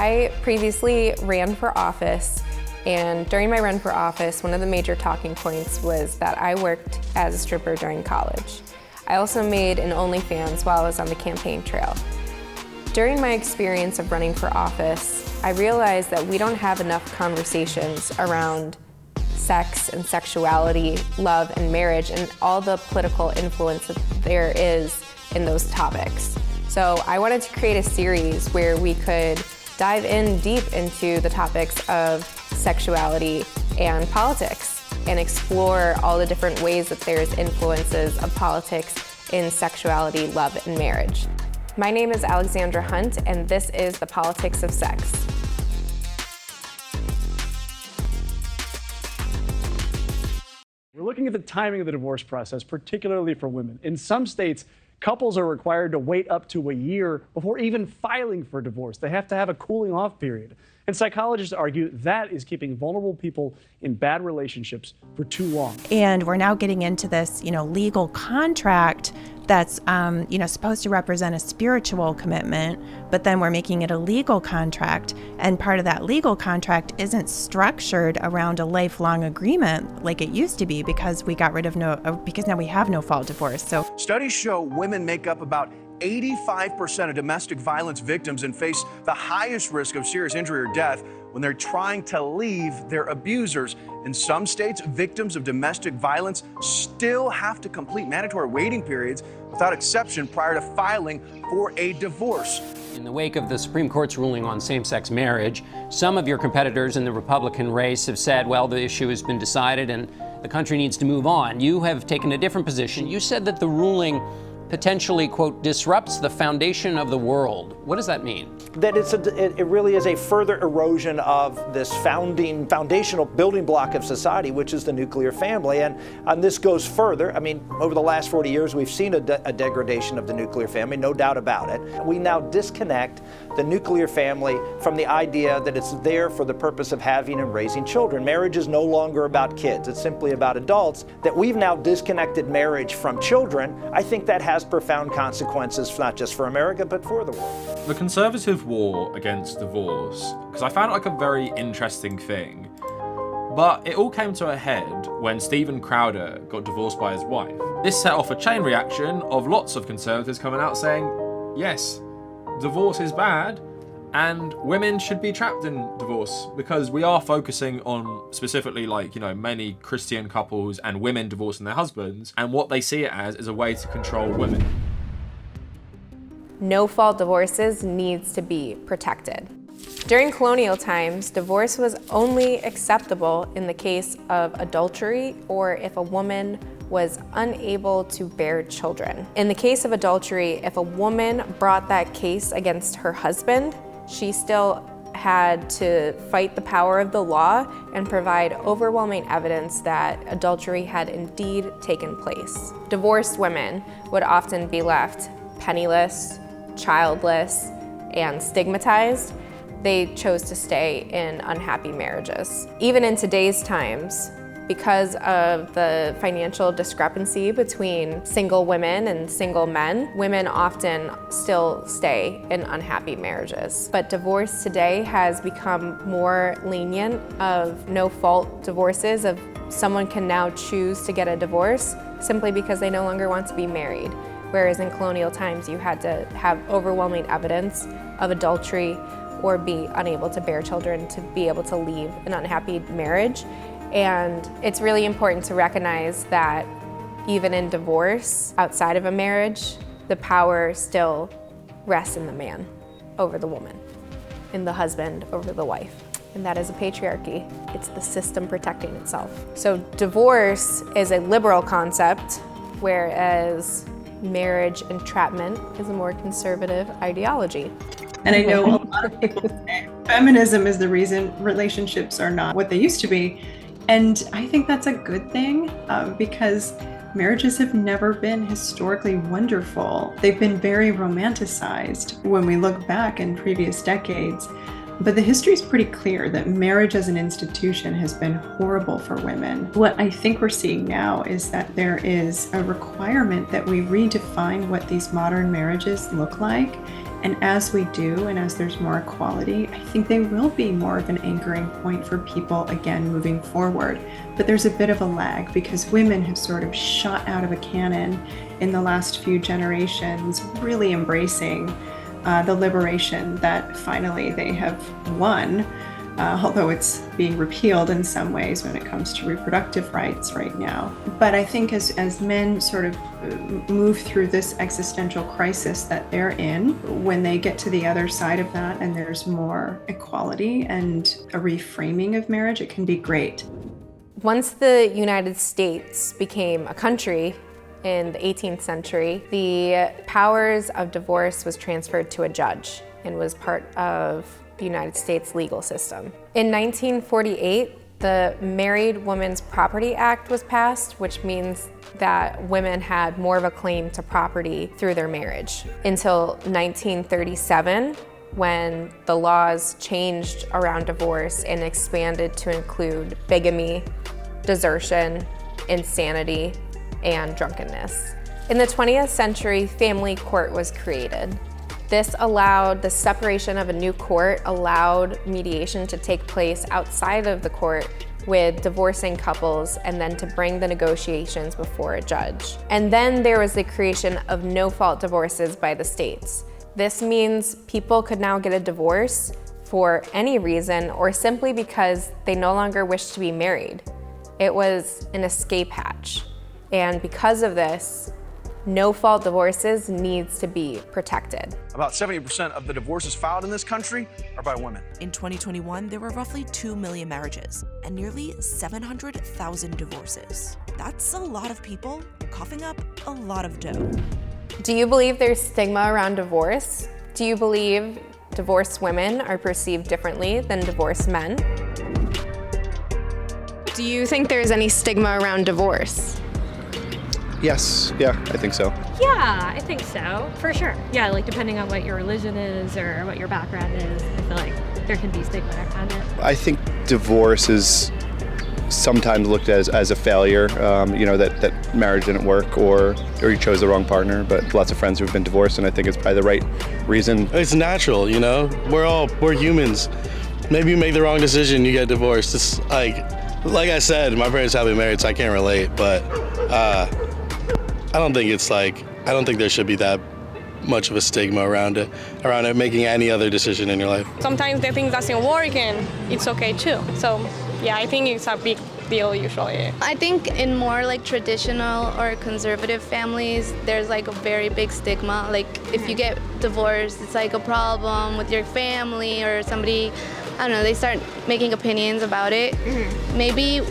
I previously ran for office, and during my run for office, one of the major talking points was that I worked as a stripper during college. I also made an OnlyFans while I was on the campaign trail. During my experience of running for office, I realized that we don't have enough conversations around sex and sexuality, love and marriage, and all the political influence that there is in those topics. So I wanted to create a series where we could dive in deep into the topics of sexuality and politics and explore all the different ways that there's influences of politics in sexuality, love, and marriage. My name is Alexandra Hunt, and this is The Politics of Sex. We're looking at the timing of the divorce process, particularly for women. In some states, couples are required to wait up to a year before even filing for divorce. They have to have a cooling off period. And psychologists argue that is keeping vulnerable people in bad relationships for too long. And we're now getting into this, legal contract that's, supposed to represent a spiritual commitment, but then we're making it a legal contract. And part of that legal contract isn't structured around a lifelong agreement like it used to be because we got rid of because now we have no fault divorce. So studies show women make up about 85% of domestic violence victims and face the highest risk of serious injury or death when they're trying to leave their abusers. In some states, victims of domestic violence still have to complete mandatory waiting periods without exception prior to filing for a divorce. In the wake of the Supreme Court's ruling on same-sex marriage, some of your competitors in the Republican race have said, well, the issue has been decided and the country needs to move on. You have taken a different position. You said that the ruling potentially, quote, disrupts the foundation of the world. What does that mean? That it really is a further erosion of this foundational building block of society, which is the nuclear family. And this goes further. I mean, over the last 40 years, we've seen a degradation of the nuclear family, no doubt about it. We now disconnect the nuclear family from the idea that it's there for the purpose of having and raising children. Marriage is no longer about kids. It's simply about adults. That we've now disconnected marriage from children, I think that has profound consequences, not just for America, but for the world. The conservative war against divorce, because I found it like a very interesting thing, but it all came to a head when Steven Crowder got divorced by his wife. This set off a chain reaction of lots of conservatives coming out saying, yes, divorce is bad, and women should be trapped in divorce because we are focusing on specifically many Christian couples and women divorcing their husbands, and what they see it as is a way to control women. No-fault divorces needs to be protected. During colonial times, divorce was only acceptable in the case of adultery or if a woman was unable to bear children. In the case of adultery, if a woman brought that case against her husband, she still had to fight the power of the law and provide overwhelming evidence that adultery had indeed taken place. Divorced women would often be left penniless, childless, and stigmatized. They chose to stay in unhappy marriages. Even in today's times, because of the financial discrepancy between single women and single men, women often still stay in unhappy marriages. But divorce today has become more lenient of no-fault divorces, of someone can now choose to get a divorce simply because they no longer want to be married. Whereas in colonial times, you had to have overwhelming evidence of adultery or be unable to bear children to be able to leave an unhappy marriage. And it's really important to recognize that even in divorce, outside of a marriage, the power still rests in the man over the woman, in the husband over the wife. And that is a patriarchy. It's the system protecting itself. So divorce is a liberal concept, whereas marriage entrapment is a more conservative ideology. And I know a lot of people say feminism is the reason relationships are not what they used to be. And I think that's a good thing because marriages have never been historically wonderful. They've been very romanticized when we look back in previous decades. But the history is pretty clear that marriage as an institution has been horrible for women. What I think we're seeing now is that there is a requirement that we redefine what these modern marriages look like And as we do, and as there's more equality, I think they will be more of an anchoring point for people, again, moving forward. But there's a bit of a lag because women have sort of shot out of a cannon in the last few generations, really embracing the liberation that finally they have won, although it's being repealed in some ways when it comes to reproductive rights right now. But I think as men sort of move through this existential crisis that they're in, when they get to the other side of that and there's more equality and a reframing of marriage, it can be great. Once the United States became a country in the 18th century, the powers of divorce was transferred to a judge and was part of the United States legal system. In 1948, the Married Women's Property Act was passed, which means that women had more of a claim to property through their marriage. Until 1937, when the laws changed around divorce and expanded to include bigamy, desertion, insanity, and drunkenness. In the 20th century, family court was created. This allowed the separation of a new court, allowed mediation to take place outside of the court with divorcing couples, and then to bring the negotiations before a judge. And then there was the creation of no-fault divorces by the states. This means people could now get a divorce for any reason or simply because they no longer wish to be married. It was an escape hatch. And because of this, no-fault divorces needs to be protected. About 70% of the divorces filed in this country are by women. In 2021, there were roughly 2 million marriages and nearly 700,000 divorces. That's a lot of people coughing up a lot of dough. Do you believe there's stigma around divorce? Do you believe divorced women are perceived differently than divorced men? Do you think there's any stigma around divorce? Yes, yeah, I think so. Yeah, I think so, for sure. Yeah, like depending on what your religion is or what your background is, I feel like there can be stigma around it. I think divorce is sometimes looked at as a failure, that marriage didn't work or you chose the wrong partner, but lots of friends who've been divorced, and I think it's probably the right reason. It's natural, we're humans. Maybe you make the wrong decision, you get divorced. It's like I said, my parents have been married, so I can't relate, but I don't think there should be that much of a stigma around it making any other decision in your life. Sometimes the thing doesn't work and it's okay too. So yeah, I think it's a big deal usually. I think in more like traditional or conservative families, there's like a very big stigma. Like if you get divorced, it's like a problem with your family or somebody, I don't know, they start making opinions about it. Maybe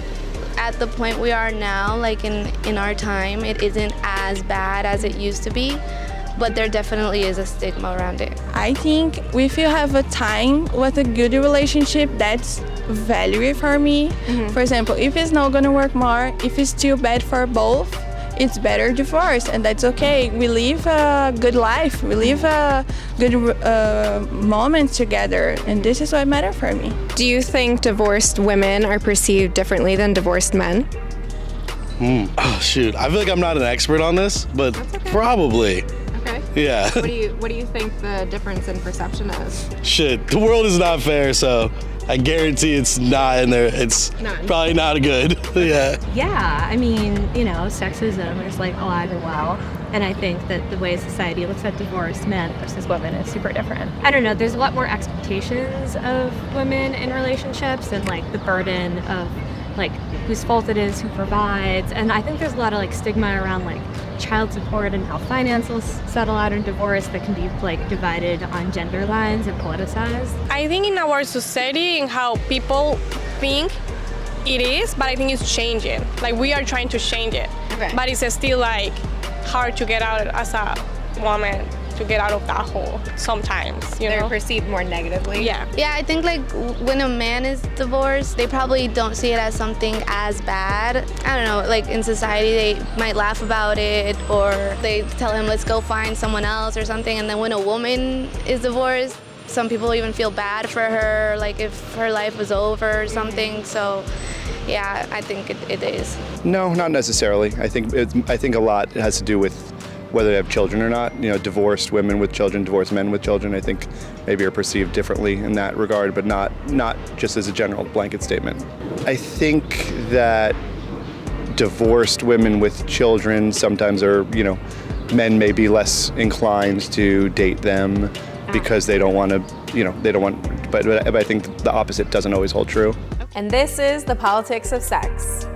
at the point we are now, like in our time, it isn't as bad as it used to be, but there definitely is a stigma around it. I think if you have a time with a good relationship, that's valuable for me. For example, if it's not gonna work more, if it's too bad for both, it's better divorce, and that's okay. We live a good life, we live a good moments together, and this is what matters for me. Do you think divorced women are perceived differently than divorced men? Oh shoot, I feel like I'm not an expert on this, but probably. Okay. Yeah. What do you think the difference in perception is? Shit, the world is not fair, so I guarantee it's not in there. It's probably not good. Yeah. Yeah, I mean, sexism is like alive and well. And I think that the way society looks at divorced men versus women is super different. I don't know, there's a lot more expectations of women in relationships and like the burden of like whose fault it is, who provides. And I think there's a lot of like stigma around like child support and how finances settle out in divorce that can be like divided on gender lines and politicized. I think in our society and how people think it is, but I think it's changing. Like we are trying to change it, but it's still like hard to get out as a woman, to get out of that hole sometimes, They're perceived more negatively. Yeah, I think like when a man is divorced, they probably don't see it as something as bad. I don't know, like in society they might laugh about it or they tell him let's go find someone else or something, and then when a woman is divorced, some people even feel bad for her, like if her life was over or something. So yeah, I think it is. No, not necessarily. I think a lot has to do with whether they have children or not. You know, divorced women with children, divorced men with children, I think maybe are perceived differently in that regard, but not just as a general blanket statement. I think that divorced women with children sometimes are, you know, men may be less inclined to date them because they don't want to, you know, they don't want, but I think the opposite doesn't always hold true. And this is The Politics of Sex.